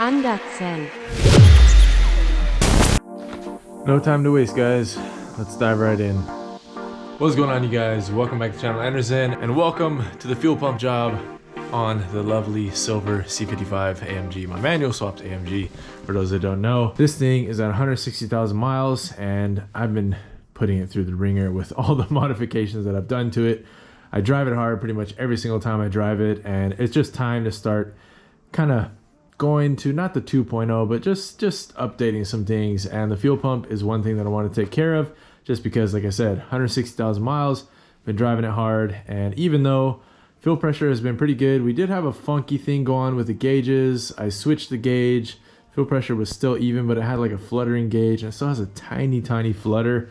Andersen. No time to waste, guys. Let's dive right in. What's going on, you guys? Welcome back to the channel, Anderson, and welcome to the fuel pump job on the lovely silver C55 AMG, my manual swapped AMG, for those that don't know. This thing is at 160,000 miles, and I've been putting it through the ringer with all the modifications that I've done to it. I drive it hard pretty much every single time I drive it, and it's just time to start kind of going to not the 2.0, but just updating some things. And the fuel pump is one thing that I want to take care of, just because, like I said, 160,000 miles, been driving it hard, and even though fuel pressure has been pretty good, we did have a funky thing go on with the gauges. I switched the gauge, fuel pressure was still even, but it had like a fluttering gauge, and it still has a tiny flutter.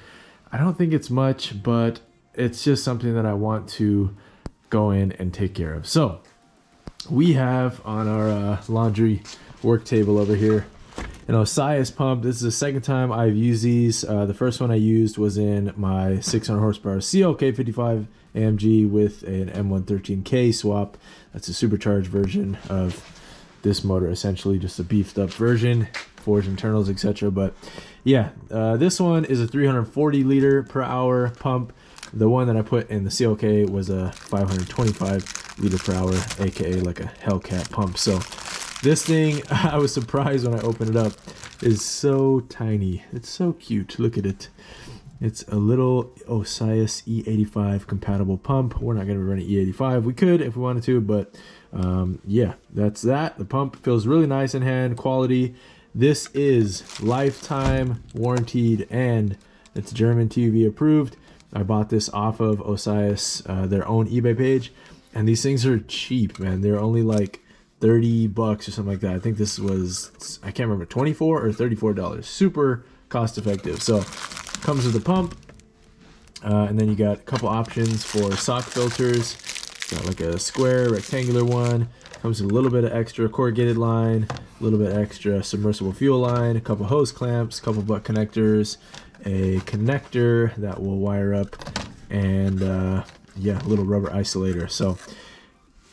I don't think it's much, but it's just something that I want to go in and take care of. So we have on our laundry work table over here an Osiris pump. This is the second time I've used these. The first one I used was in my 600 horsepower C55 AMG with an M113K swap. That's a supercharged version of this motor, essentially just a beefed up version, forged internals, etc. But yeah, this one is a 340 liter per hour pump. The one that I put in the CLK was a 525 liter per hour, aka like a Hellcat pump. So this thing, I was surprised when I opened it up, is so tiny. It's so cute. Look at it. It's a little Osiris E85 compatible pump. We're not going to be running E85. We could if we wanted to, but yeah, that's that. The pump feels really nice in hand, quality. This is lifetime warranted, and it's German TV approved. I bought this off of Osiris, their own eBay page, and these things are cheap, man. They're only like 30 bucks or something like that. I think this was, I can't remember, 24 or $34. Super cost effective. So comes with the pump, and then you got a couple options for sock filters. Got like a square, rectangular one. Comes with a little bit of extra corrugated line, a little bit extra submersible fuel line, a couple hose clamps, a couple butt connectors, a connector that will wire up, and yeah, a little rubber isolator. So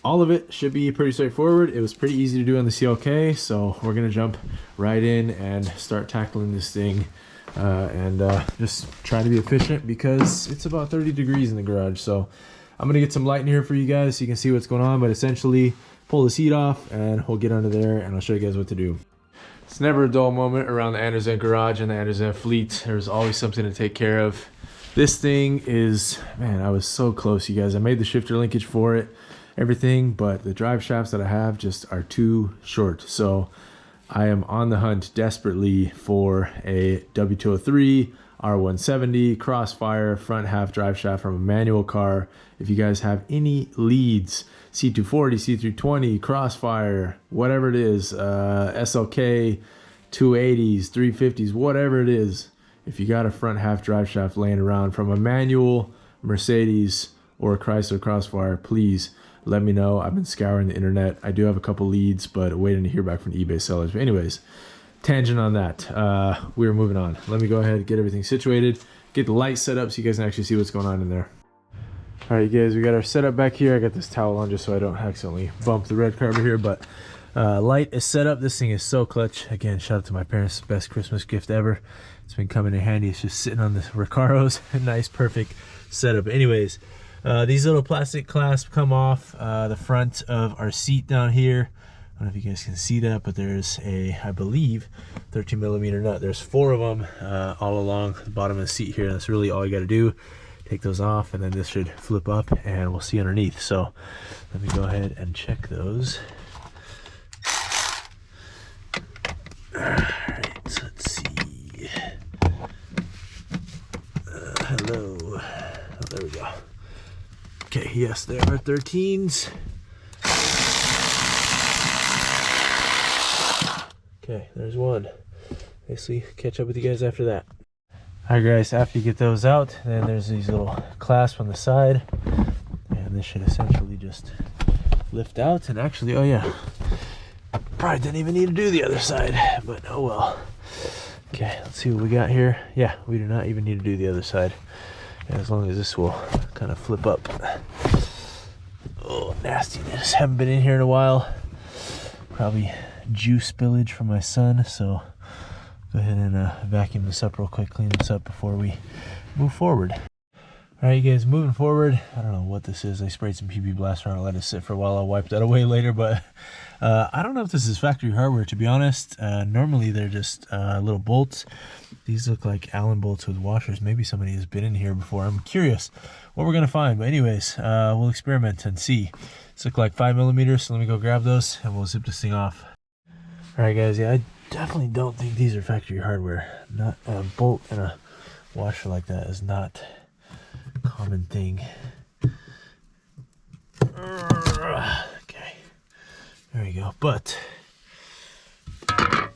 all of it should be pretty straightforward. It was pretty easy to do on the CLK, so we're gonna jump right in and start tackling this thing, and just try to be efficient because it's about 30 degrees in the garage. So I'm gonna get some light in here for you guys so you can see what's going on, but essentially pull the seat off and we'll get under there and I'll show you guys what to do. It's never a dull moment around the Andersen garage and the Andersen fleet. There's always something to take care of. This thing is, man, I was so close, you guys. I made the shifter linkage for it, everything, but the drive shafts that I have just are too short. So I am on the hunt desperately for a W203 R170 Crossfire front half drive shaft from a manual car. If you guys have any leads, C240, C320, Crossfire, whatever it is, SLK 280s, 350s, whatever it is, if you got a front half drive shaft laying around from a manual Mercedes or a Chrysler Crossfire, please let me know. I've been scouring the internet. I do have a couple leads, but waiting to hear back from eBay sellers. But anyways, tangent on that. We're moving on. Let me go ahead and get everything situated, get the light set up so you guys can actually see what's going on in there. All right, you guys, we got our setup back here. I got this towel on just so I don't accidentally bump the red carpet here, but light is set up. This thing is so clutch. Again, shout out to my parents. Best Christmas gift ever. It's been coming in handy. It's just sitting on the Recaros. Nice, perfect setup. Anyways, these little plastic clasps come off the front of our seat down here. I don't know if you guys can see that, but there's a, I believe, 13 millimeter nut. There's 4 of them all along the bottom of the seat here. That's really all you got to do. Take those off, and then this should flip up, and we'll see underneath. So let me go ahead and check those. All right, so let's see. Hello. Oh, there we go. Okay, yes, there are 13s. Okay, there's one. Basically, catch up with you guys after that. Alright guys, after you get those out, then there's these little clasps on the side, and this should essentially just lift out. And actually, oh yeah, probably didn't even need to do the other side, but oh well. Okay, let's see what we got here. Yeah, we do not even need to do the other side, and as long as this will kind of flip up. Oh, nastiness, haven't been in here in a while. Probably juice spillage from my son, so go ahead and vacuum this up real quick, clean this up before we move forward. All right, you guys, moving forward. I don't know what this is. I sprayed some PB Blaster on it, let it sit for a while. I'll wipe that away later, but I don't know if this is factory hardware, to be honest. Normally they're just little bolts. These look like Allen bolts with washers. Maybe somebody has been in here before. I'm curious what we're gonna find, but anyways, we'll experiment and see. These look like 5mm, so let me go grab those and we'll zip this thing off. All right, guys, yeah, I definitely don't think these are factory hardware. Not a bolt and a washer like that is not a common thing. Okay, there we go. But I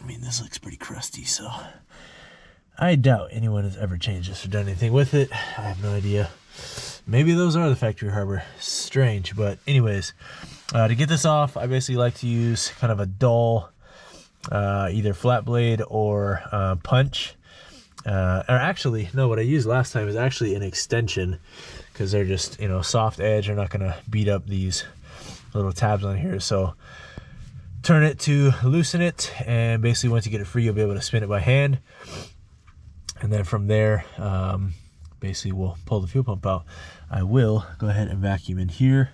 mean, this looks pretty crusty, so I doubt anyone has ever changed this or done anything with it. I have no idea. Maybe those are the factory hardware. Strange, but anyways, to get this off, I basically like to use kind of a dull, either flat blade or punch. Or actually, no, what I used last time is actually an extension, because they're just, you know, soft edge. They're not gonna beat up these little tabs on here. So turn it to loosen it, and basically once you get it free, you'll be able to spin it by hand. And then from there, basically we'll pull the fuel pump out. I will go ahead and vacuum in here,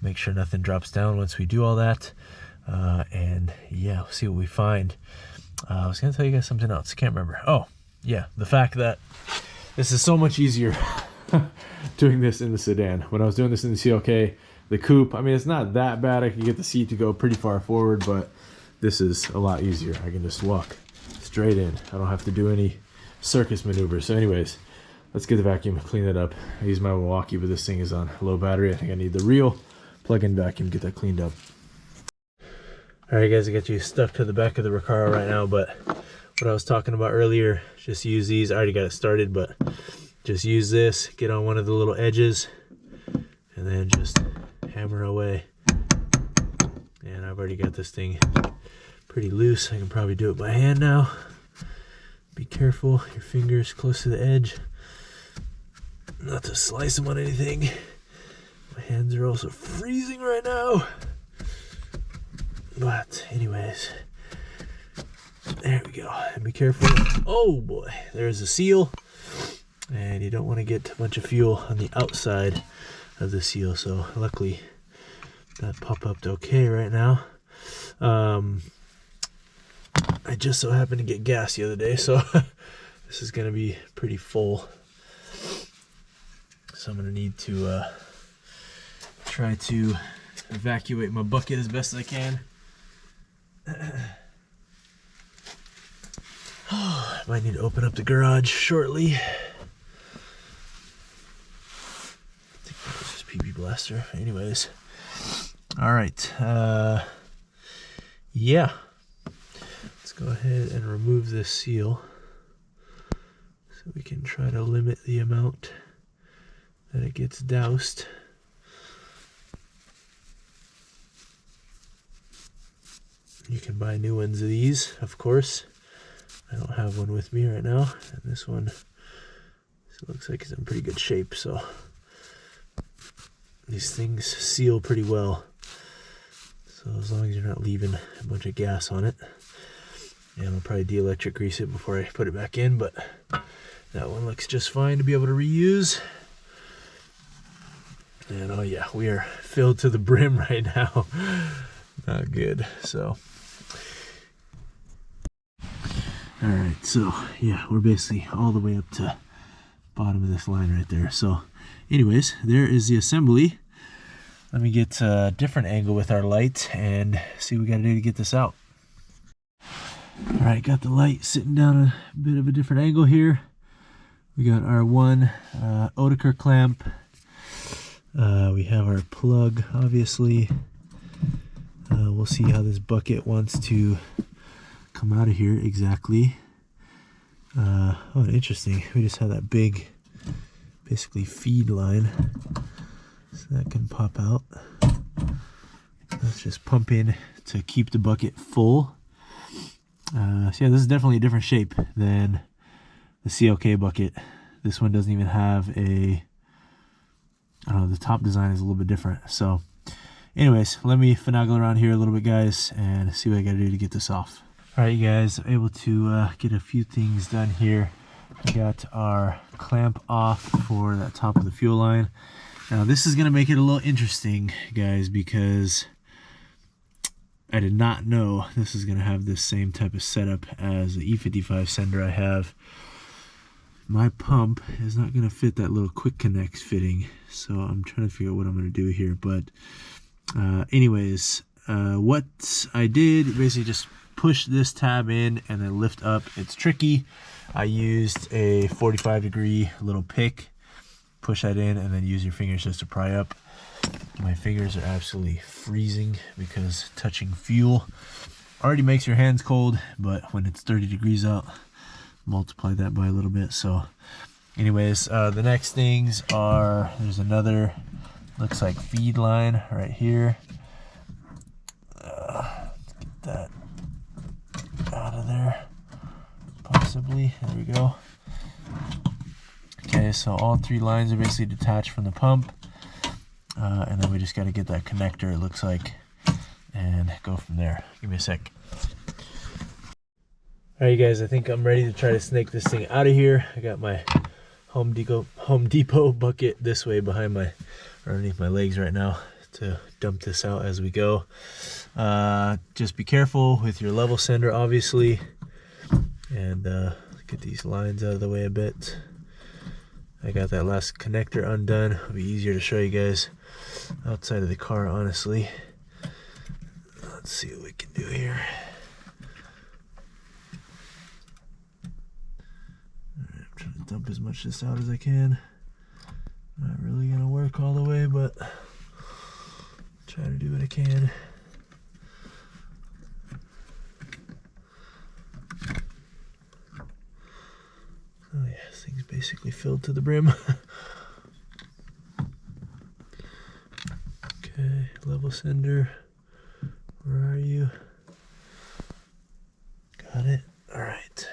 make sure nothing drops down once we do all that. And yeah, we'll see what we find. I was gonna tell you guys something else, I can't remember. Oh yeah, the fact that this is so much easier doing this in the sedan. When I was doing this in the CLK, the coupe, I mean, it's not that bad. I can get the seat to go pretty far forward, but this is a lot easier. I can just walk straight in. I don't have to do any circus maneuvers. So anyways, let's get the vacuum, clean that up. I use my Milwaukee, but this thing is on low battery. I think I need the real plug-in vacuum, get that cleaned up. All right, guys, I got you stuck to the back of the Recaro right now, but what I was talking about earlier, just use these. I already got it started, but just use this, get on one of the little edges, and then just hammer away. And I've already got this thing pretty loose. I can probably do it by hand now. Be careful, your fingers close to the edge, not to slice them on anything. My hands are also freezing right now. But anyways, there we go. And be careful. Oh boy, there's a seal. And you don't want to get a bunch of fuel on the outside of the seal. So luckily that popped up okay right now. I just so happened to get gas the other day, so this is going to be pretty full. So I'm going to need to try to evacuate my bucket as best as I can. I might need to open up the garage shortly. I think that was just PB Blaster. Anyways. Alright. Yeah. Let's go ahead and remove this seal so we can try to limit the amount that it gets doused. You can buy new ones of these, of course. I don't have one with me right now, and this one looks like it's in pretty good shape, so these things seal pretty well. So as long as you're not leaving a bunch of gas on it. And I'll probably de-electric grease it before I put it back in, but that one looks just fine to be able to reuse. And oh yeah, we are filled to the brim right now. Not good, so. All right, so yeah, we're basically all the way up to bottom of this line right there. So anyways, there is the assembly. Let me get a different angle with our light and see what we got to do to get this out. All right, got the light sitting down a bit of a different angle here. We got our one Oetiker clamp. We have our plug, obviously. We'll see how this bucket wants to come out of here exactly. Oh, interesting. We just have that big, basically feed line. So that can pop out. Let's just pump in to keep the bucket full. So yeah, this is definitely a different shape than the CLK bucket. This one doesn't even have a, I don't know, the top design is a little bit different. So Anyways, let me finagle around here a little bit, guys, and see what I gotta do to get this off. All right, you guys, I'm able to get a few things done here. We got our clamp off for that top of the fuel line. Now this is gonna make it a little interesting, guys, because I did not know this is gonna have this same type of setup as the E55 sender I have. My pump is not gonna fit that little quick connect fitting, so I'm trying to figure out what I'm gonna do here. But anyways, what I did, basically just push this tab in and then lift up. It's tricky. I used a 45-degree little pick, push that in, and then use your fingers just to pry up. My fingers are absolutely freezing because touching fuel already makes your hands cold, but when it's 30 degrees out, multiply that by a little bit. So anyways, the next things are, there's another, looks like feed line right here. Let's get that out of there, possibly. There we go. Okay, so all three lines are basically detached from the pump, and then we just got to get that connector, it looks like, and go from there. Give me a sec. All right, you guys, I think I'm ready to try to snake this thing out of here. I got my Home Depot bucket this way behind my, underneath my legs right now, to dump this out as we go. Just be careful with your level sender, obviously, and get these lines out of the way a bit. I got that last connector undone. It'll be easier to show you guys outside of the car, honestly. Let's see what we can do here. Alright, I'm trying to dump as much of this out as I can. Not really gonna work all the way, but try to do what I can. Oh yeah, this thing's basically filled to the brim. Okay, level sender. Where are you? Got it. All right.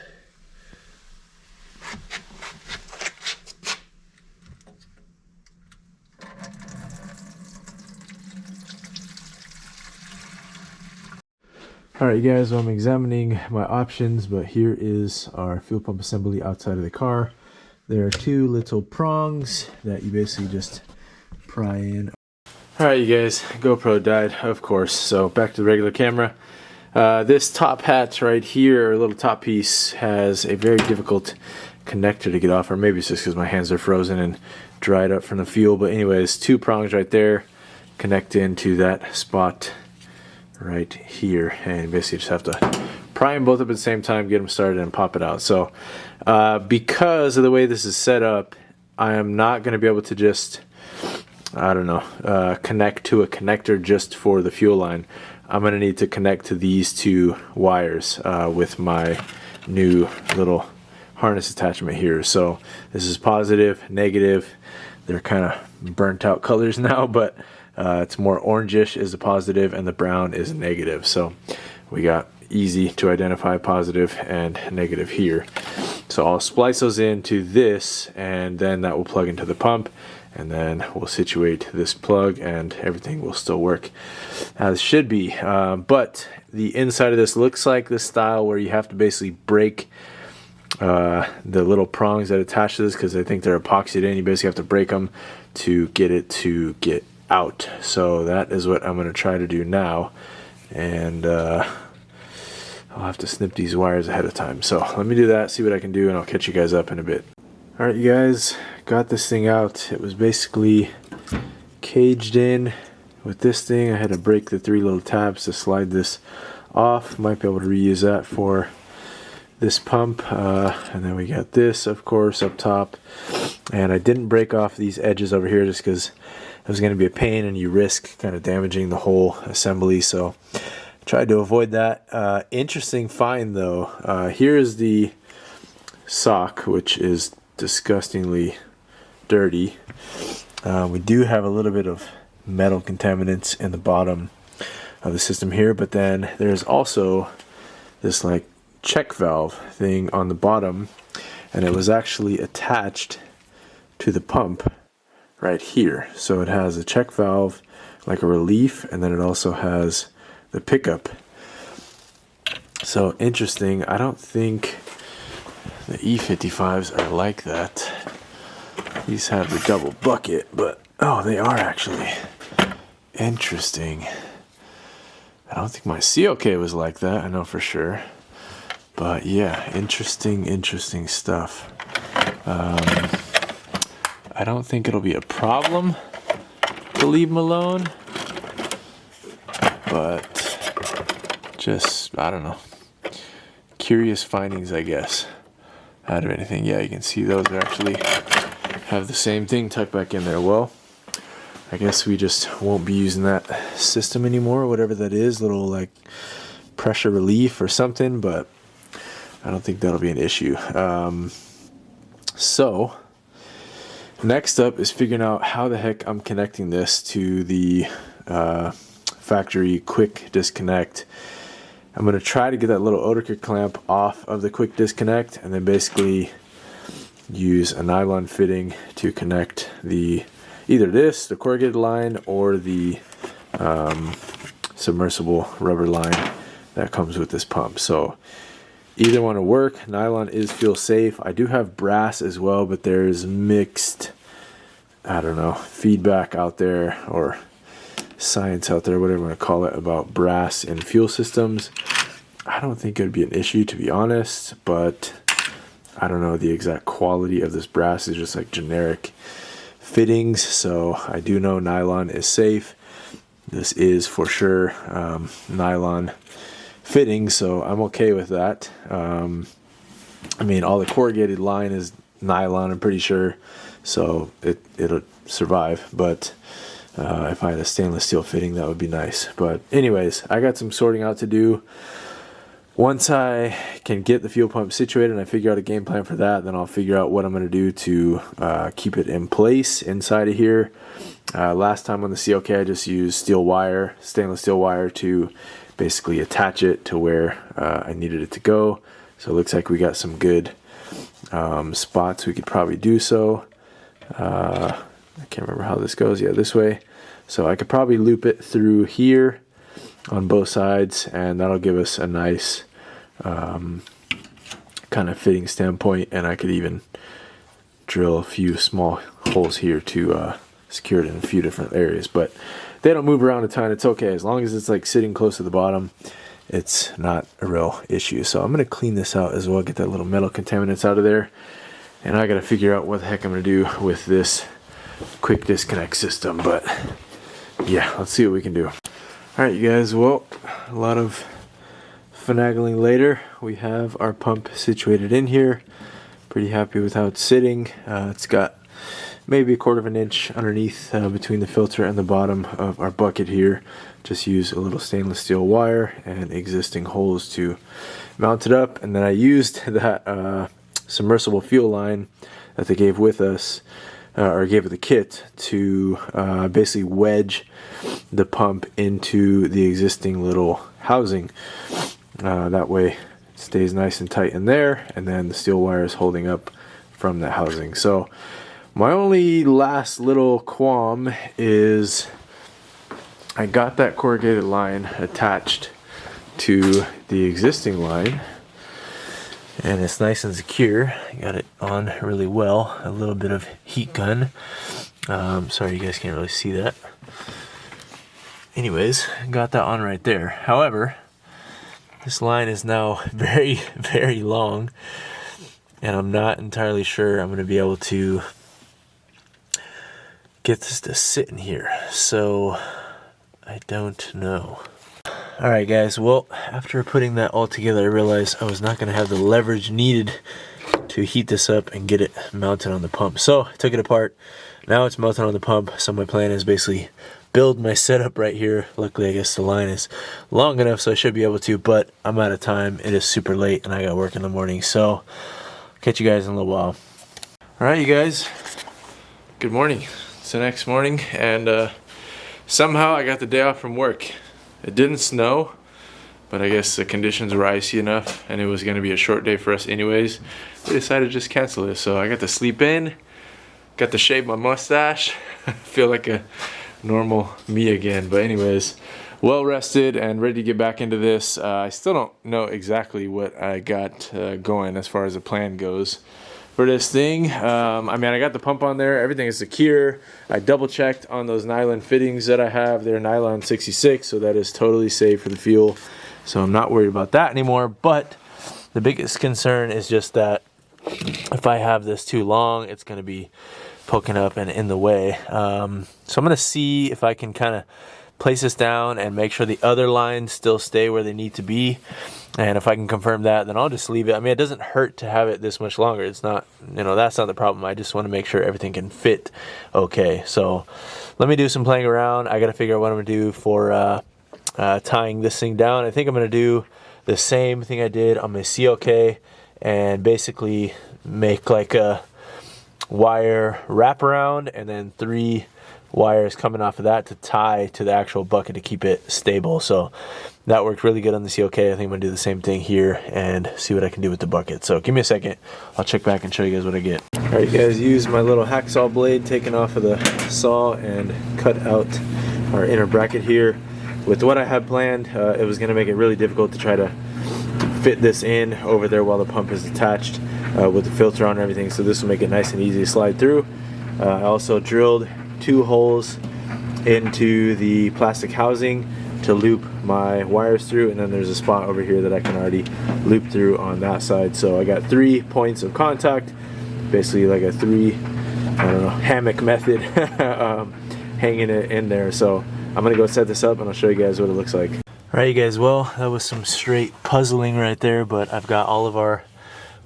All right, you guys, so I'm examining my options, but here is our fuel pump assembly outside of the car. There are two little prongs that you basically just pry in. All right, you guys, GoPro died, of course, so back to the regular camera. This top hat right here, or little top piece, has a very difficult connector to get off, or maybe it's just because my hands are frozen and dried up from the fuel, but anyways, two prongs right there connect into that spot right here, and basically just have to pry them both up at the same time, get them started, and pop it out. So because of the way this is set up, I am not going to be able to just, I don't know, connect to a connector just for the fuel line. I'm going to need to connect to these two wires with my new little harness attachment here. So this is positive, negative. They're kind of burnt out colors now, but it's more orangish is the positive and the brown is negative. So we got easy to identify positive and negative here. So I'll splice those into this, and then that will plug into the pump, and then we'll situate this plug and everything will still work as should be. But the inside of this looks like this style where you have to basically break the little prongs that attach to this, because I think they're epoxied in. You basically have to break them to get it to get out. So that is what I'm going to try to do now, and I'll have to snip these wires ahead of time. So let me do that, see what I can do, and I'll catch you guys up in a bit. Alright, you guys, got this thing out. It was basically caged in with this thing. I had to break the three little tabs to slide this off. Might be able to reuse that for this pump. And then we got this, of course, up top. And I didn't break off these edges over here just because it was going to be a pain and you risk kind of damaging the whole assembly. So tried to avoid that. Interesting find though. Here is the sock, which is disgustingly dirty. We do have a little bit of metal contaminants in the bottom of the system here, but then there's also this like check valve thing on the bottom, and it was actually attached to the pump right here. So it has a check valve like a relief, and then it also has the pickup. So interesting. I don't think the E55s are like that. These have the double bucket, but oh, they are actually. Interesting. I don't think my CLK was like that, I know for sure. But yeah, interesting stuff. I don't think it'll be a problem to leave them alone, but just, I don't know, curious findings, I guess, out of anything. Yeah, you can see those are actually have the same thing tucked back in there. Well, I guess we just won't be using that system anymore, whatever that is, little like pressure relief or something, but I don't think that'll be an issue. So next up is figuring out how the heck I'm connecting this to the factory quick disconnect. I'm going to try to get that little Oetiker clamp off of the quick disconnect, and then basically use a nylon fitting to connect either the corrugated line, or the submersible rubber line that comes with this pump. So either one will work. Nylon feels safe. I do have brass as well, but there's mixed, I don't know, feedback out there, or science out there, whatever you want to call it, about brass in fuel systems. I don't think it would be an issue, to be honest, but I don't know the exact quality of this brass. Is just like generic fittings. So I do know nylon is safe. This is for sure nylon fitting, so I'm okay with that. I mean, all the corrugated line is nylon, I'm pretty sure, so it'll survive. But if I had a stainless steel fitting, that would be nice. But anyways, I got some sorting out to do. Once I can get the fuel pump situated and I figure out a game plan for that, then I'll figure out what I'm going to do to keep it in place inside of here. Last time on the CLK, I just used stainless steel wire, to basically attach it to where I needed it to go. So it looks like we got some good spots we could probably do so. I can't remember how this goes. Yeah, this way. So I could probably loop it through here on both sides, and that'll give us a nice kind of fitting standpoint, and I could even drill a few small holes here to secure it in a few different areas. But they don't move around a ton. It's okay as long as it's like sitting close to the bottom. It's not a real issue. So I'm going to clean this out as well, get that little metal contaminants out of there, and I got to figure out what the heck I'm going to do with this quick disconnect system. But yeah, let's see what we can do. Alright, you guys, well, a lot of finagling later. We have our pump situated in here. Pretty happy with how it's sitting. It's got maybe 1/4 of an inch underneath between the filter and the bottom of our bucket here. Just use a little stainless steel wire and existing holes to mount it up. And then I used that submersible fuel line that they gave with us, or gave with the kit, to basically wedge the pump into the existing little housing. That way it stays nice and tight in there, and then the steel wire is holding up from that housing. So my only last little qualm is I got that corrugated line attached to the existing line, and it's nice and secure. I got it on really well. A little bit of heat gun. Sorry, you guys can't really see that. Anyways, got that on right there. However, this line is now very, very long, and I'm not entirely sure I'm going to be able to get this to sit in here. So I don't know. Alright guys, well, after putting that all together, I realized I was not going to have the leverage needed to heat this up and get it mounted on the pump. So I took it apart. Now it's mounted on the pump. So my plan is basically build my setup right here. Luckily, I guess the line is long enough, so I should be able to, but I'm out of time. It is super late and I got work in the morning. So catch you guys in a little while. Alright you guys, good morning. It's the next morning, and somehow I got the day off from work. It didn't snow, but I guess the conditions were icy enough and it was going to be a short day for us anyways. We decided to just cancel this, so I got to sleep in, got to shave my mustache. I feel like a normal me again. But anyways, well rested and ready to get back into this. I still don't know exactly what I got going as far as the plan goes for this thing. I mean, I got the pump on there, everything is secure. I double checked on those nylon fittings that I have. They're nylon 66, so that is totally safe for the fuel, so I'm not worried about that anymore. But the biggest concern is just that if I have this too long, it's going to be poking up and in the way. So I'm going to see if I can kind of place this down and make sure the other lines still stay where they need to be. And if I can confirm that, then I'll just leave it. I mean, it doesn't hurt to have it this much longer. It's not, you know, that's not the problem. I just want to make sure everything can fit okay. So let me do some playing around. I got to figure out what I'm going to do for tying this thing down. I think I'm going to do the same thing I did on my CLK and basically make like a wire wraparound and then 3 wires coming off of that to tie to the actual bucket to keep it stable. So that worked really good on the CLK. I think I'm gonna do the same thing here and see what I can do with the bucket. So give me a second, I'll check back and show you guys what I get. All right, you guys, use my little hacksaw blade taken off of the saw and cut out our inner bracket here. With what I had planned, it was gonna make it really difficult to try to fit this in over there while the pump is attached with the filter on and everything. So this will make it nice and easy to slide through. I also drilled 2 holes into the plastic housing to loop my wires through, and then there's a spot over here that I can already loop through on that side. So I got 3 points of contact, basically like a 3, I don't know, hammock method, hanging it in there. So I'm gonna go set this up and I'll show you guys what it looks like. All right, you guys, well, that was some straight puzzling right there, but I've got all of our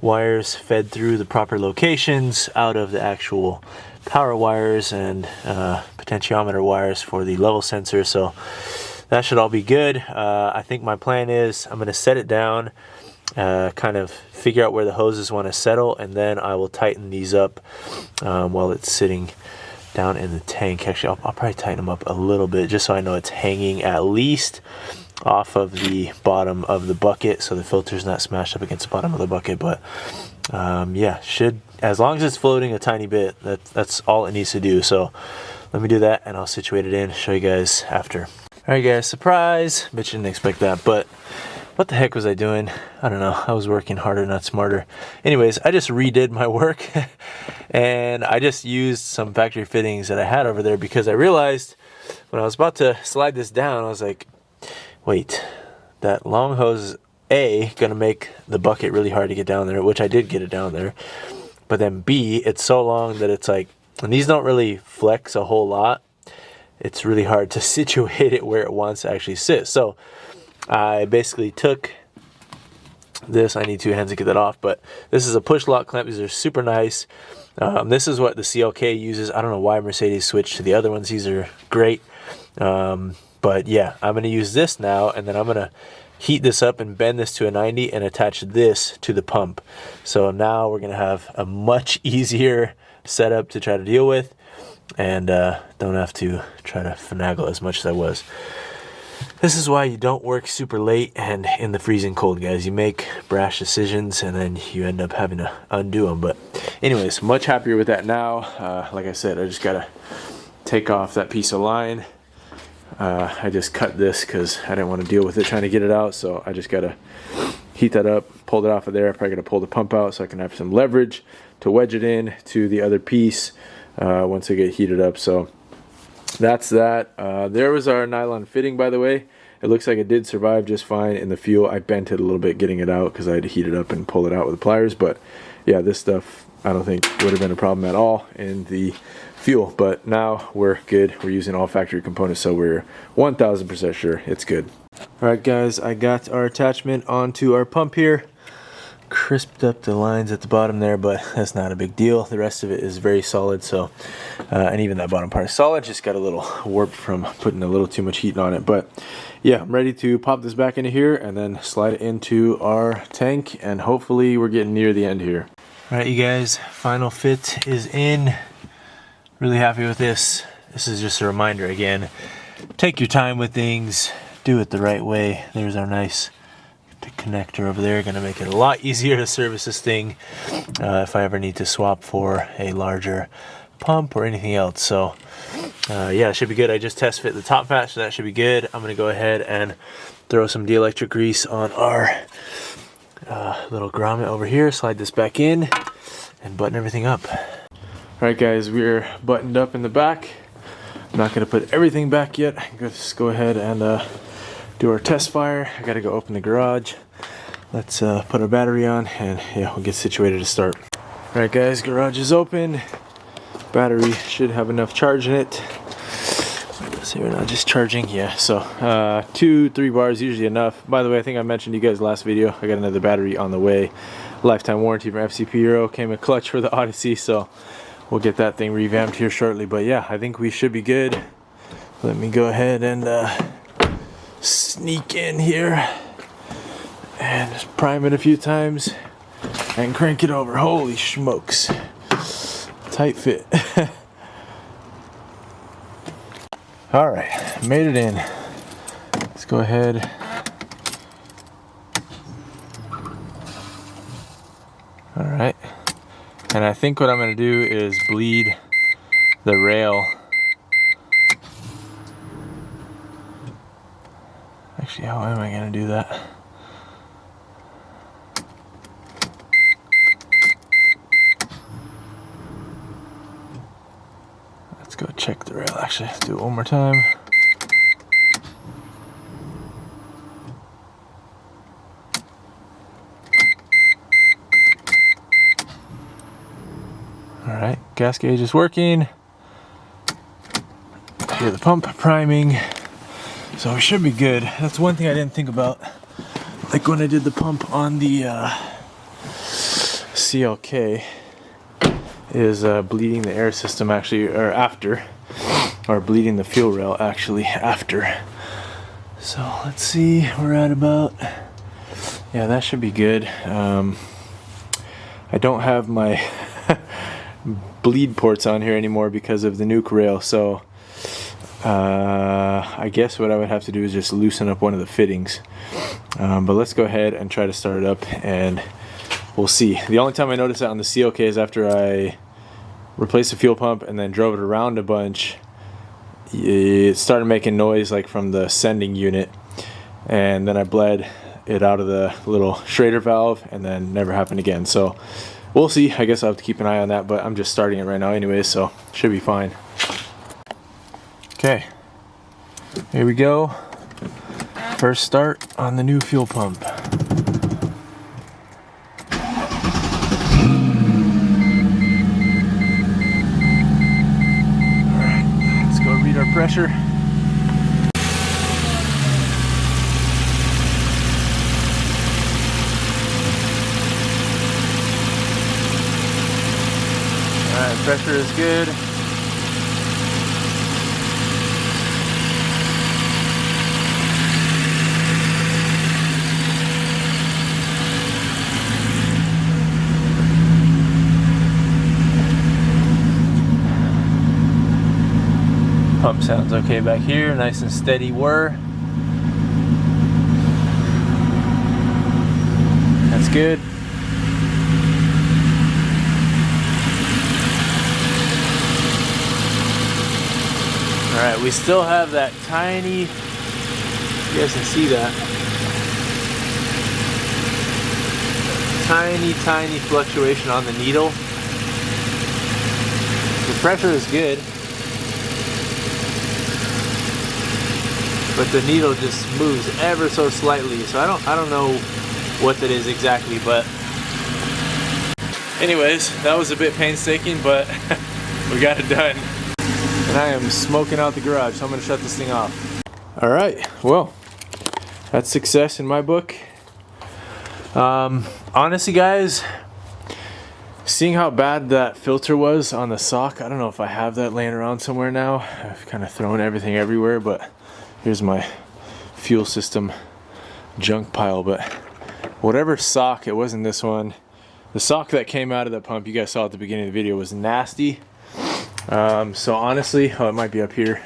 wires fed through the proper locations out of the actual power wires and potentiometer wires for the level sensor, so that should all be good. I think my plan is I'm going to set it down, kind of figure out where the hoses want to settle, and then I will tighten these up while it's sitting down in the tank. Actually, I'll probably tighten them up a little bit just so I know it's hanging at least off of the bottom of the bucket so the filter's not smashed up against the bottom of the bucket. But yeah, should, as long as it's floating a tiny bit, that's all it needs to do. So let me do that and I'll situate it in, show you guys after. Alright guys, surprise! Bet you didn't expect that, but what the heck was I doing? I don't know, I was working harder, not smarter. Anyways, I just redid my work and I just used some factory fittings that I had over there because I realized when I was about to slide this down, I was like, wait, that long hose is A, gonna make the bucket really hard to get down there, which I did get it down there, but then B, it's so long that it's like, and these don't really flex a whole lot, it's really hard to situate it where it wants to actually sit. So I basically took this, I need 2 hands to get that off, but this is a push lock clamp. These are super nice. This is what the CLK uses. I don't know why Mercedes switched to the other ones. These are great. But yeah, I'm going to use this now, and then I'm going to heat this up and bend this to a 90 and attach this to the pump. So now we're going to have a much easier setup to try to deal with, and don't have to try to finagle as much as I was. This is why you don't work super late and in the freezing cold, guys. You make brash decisions and then you end up having to undo them. But anyways, much happier with that now. Like I said, I just got to take off that piece of line. I just cut this because I didn't want to deal with it trying to get it out, so I just gotta heat that up, pull it off of there. I probably gotta pull the pump out so I can have some leverage to wedge it in to the other piece once I get heated up. So that's that. There was our nylon fitting, by the way. It looks like it did survive just fine in the fuel. I bent it a little bit getting it out because I had to heat it up and pull it out with the pliers, but yeah, this stuff I don't think would have been a problem at all in the fuel. But now we're good. We're using all factory components, so we're 1000% sure it's good. Alright guys, I got our attachment onto our pump here. Crisped up the lines at the bottom there, but that's not a big deal. The rest of it is very solid, so and even that bottom part is solid, just got a little warped from putting a little too much heat on it. But yeah, I'm ready to pop this back into here and then slide it into our tank, and hopefully we're getting near the end here. Alright you guys, final fit is in. Really happy with this. This is just a reminder again, take your time with things, do it the right way. There's our nice connector over there, gonna make it a lot easier to service this thing if I ever need to swap for a larger pump or anything else. So yeah, it should be good. I just test fit the top patch, so that should be good. I'm gonna go ahead and throw some dielectric grease on our little grommet over here, slide this back in, and button everything up. Alright guys, we're buttoned up in the back. I'm not gonna put everything back yet. Just go ahead and do our test fire. I gotta go open the garage. Let's put our battery on, and yeah, we'll get situated to start. Alright guys, garage is open. Battery should have enough charge in it. Let's see, we're not just charging. Yeah, so 2-3 bars usually enough. By the way, I think I mentioned to you guys last video, I got another battery on the way. Lifetime warranty from FCP Euro. Came a clutch for the Odyssey, so we'll get that thing revamped here shortly. But yeah, I think we should be good. Let me go ahead and sneak in here and just prime it a few times and crank it over. Holy smokes. Tight fit. Alright, made it in. Let's go ahead. Alright. And I think what I'm going to do is bleed the rail. Actually, how am I going to do that? Let's go check the rail. Actually, let's do it one more time. Alright, gas gauge is working. Hear the pump priming. So we should be good. That's one thing I didn't think about. Like when I did the pump on the CLK, is bleeding the air system actually, or after, or bleeding the fuel rail actually after. So let's see, we're at about, yeah, that should be good. I don't have my bleed ports on here anymore because of the nuke rail, so I guess what I would have to do is just loosen up one of the fittings. But let's go ahead and try to start it up and we'll see. The only time I noticed that on the CLK is after I replaced the fuel pump and then drove it around a bunch. It started making noise like from the sending unit, and then I bled it out of the little Schrader valve and then never happened again. So we'll see. I guess I'll have to keep an eye on that, but I'm just starting it right now anyway, so should be fine. Okay, here we go. First start on the new fuel pump. Our pressure. Alright, pressure is good. Pump sounds okay back here, nice and steady whir. That's good. Alright, we still have that tiny, you guys can see that, tiny fluctuation on the needle. The pressure is good, but the needle just moves ever so slightly, so I don't know what that is exactly, but anyways, that was a bit painstaking, but we got it done. And I am smoking out the garage, so I'm gonna shut this thing off. Alright, well, that's success in my book. Honestly guys, seeing how bad that filter was on the sock, I don't know if I have that laying around somewhere now. I've kind of thrown everything everywhere, but here's my fuel system junk pile. But whatever sock, it wasn't this one. The sock that came out of the pump you guys saw at the beginning of the video was nasty. So honestly, oh, it might be up here.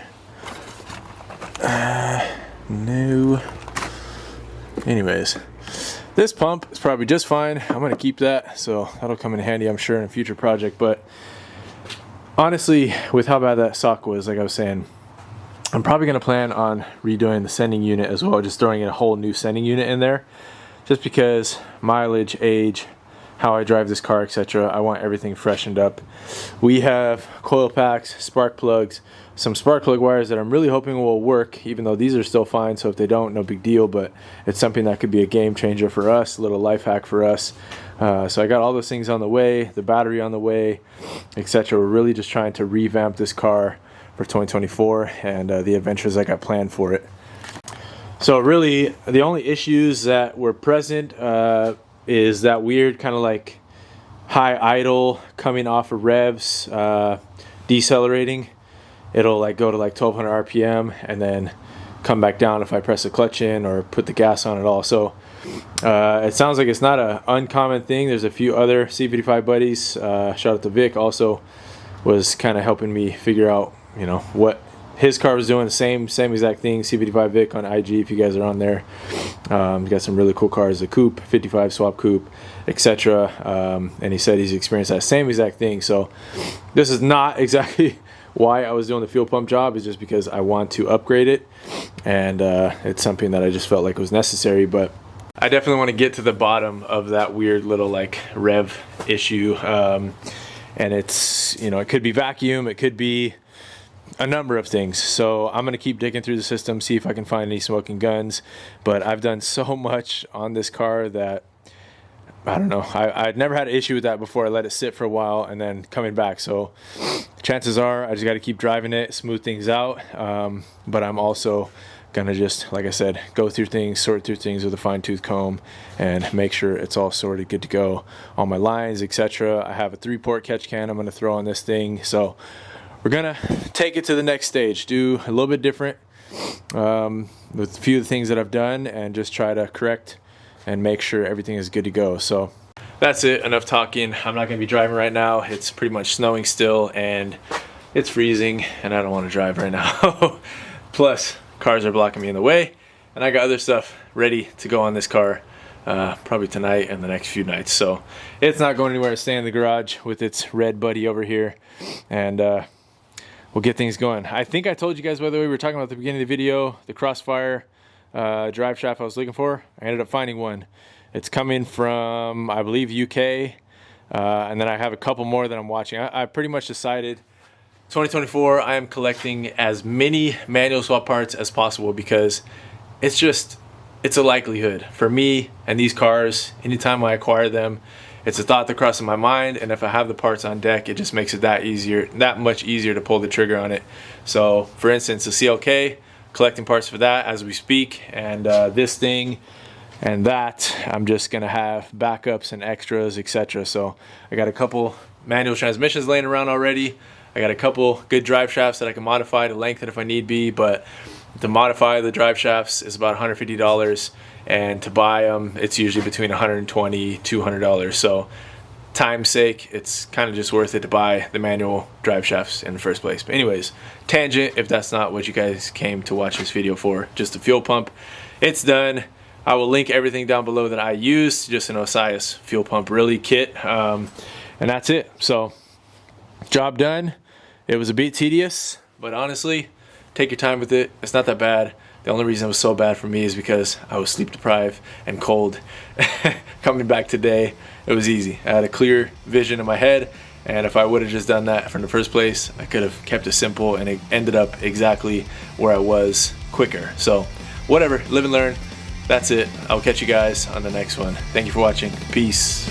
No. Anyways, this pump is probably just fine. I'm gonna keep that, so that'll come in handy, I'm sure, in a future project. But honestly, with how bad that sock was, like I was saying, I'm probably going to plan on redoing the sending unit as well, just throwing in a whole new sending unit in there, just because mileage, age, how I drive this car, etc. I want everything freshened up. We have coil packs, spark plugs, some spark plug wires that I'm really hoping will work, even though these are still fine, so if they don't, no big deal, but it's something that could be a game changer for us, a little life hack for us. So I got all those things on the way, the battery on the way, etc. We're really just trying to revamp this car for 2024 and the adventures I got planned for it. So really, the only issues that were present is that weird kind of like high idle coming off of revs, decelerating. It'll like go to like 1200 RPM and then come back down if I press the clutch in or put the gas on at all. So it sounds like it's not an uncommon thing. There's a few other C55 buddies. Shout out to Vic, also was kind of helping me figure out, you know, what his car was doing. The same exact thing. C55 Vic on IG, if you guys are on there. Got some really cool cars, the coupe, 55 swap coupe, etc. And he said he's experienced that same exact thing. So this is not exactly why I was doing the fuel pump job, is just because I want to upgrade it, and it's something that I just felt like was necessary. But I definitely want to get to the bottom of that weird little like rev issue, and it's, you know, it could be vacuum, it could be a number of things. So I'm going to keep digging through the system, see if I can find any smoking guns. But I've done so much on this car that I don't know, I'd never had an issue with that before. I let it sit for a while and then coming back. So chances are I just got to keep driving it, smooth things out. But I'm also gonna just, like I said, go through things, sort through things with a fine-tooth comb and make sure it's all sorted, good to go. All my lines, etc. I have a 3-port catch can I'm gonna throw on this thing. So we're gonna take it to the next stage, do a little bit different with a few of the things that I've done, and just try to correct and make sure everything is good to go. So that's it, enough talking. I'm not gonna be driving right now. It's pretty much snowing still and it's freezing and I don't want to drive right now. Plus cars are blocking me in the way, and I got other stuff ready to go on this car probably tonight and the next few nights. So it's not going anywhere. It's staying in the garage with its red buddy over here, and we'll get things going. I think I told you guys, by the way, we were talking about at the beginning of the video, the Crossfire drive shaft I was looking for. I ended up finding one. It's coming from, I believe, UK, and then I have a couple more that I'm watching. I pretty much decided 2024 I am collecting as many manual swap parts as possible, because it's a likelihood for me and these cars. Anytime I acquire them, it's a thought that crosses my mind, and if I have the parts on deck, it just makes it that much easier to pull the trigger on it. So for instance, the CLK, collecting parts for that as we speak, and this thing and that, I'm just gonna have backups and extras, etc. So I got a couple manual transmissions laying around already. I got a couple good drive shafts that I can modify to lengthen if I need be, but to modify the drive shafts is about $150, and to buy them it's usually between $120 $200. So time's sake, it's kind of just worth it to buy the manual drive shafts in the first place. But anyways, tangent, if that's not what you guys came to watch this video for, just the fuel pump. It's done. I will link everything down below that I used, just an Osiris fuel pump really kit, and that's it. So job done. It was a bit tedious, but honestly, take your time with it. It's not that bad. The only reason it was so bad for me is because I was sleep deprived and cold. Coming back today, it was easy. I had a clear vision in my head, and if I would have just done that from the first place, I could have kept it simple and it ended up exactly where I was quicker. So whatever, live and learn. That's it. I'll catch you guys on the next one. Thank you for watching. Peace.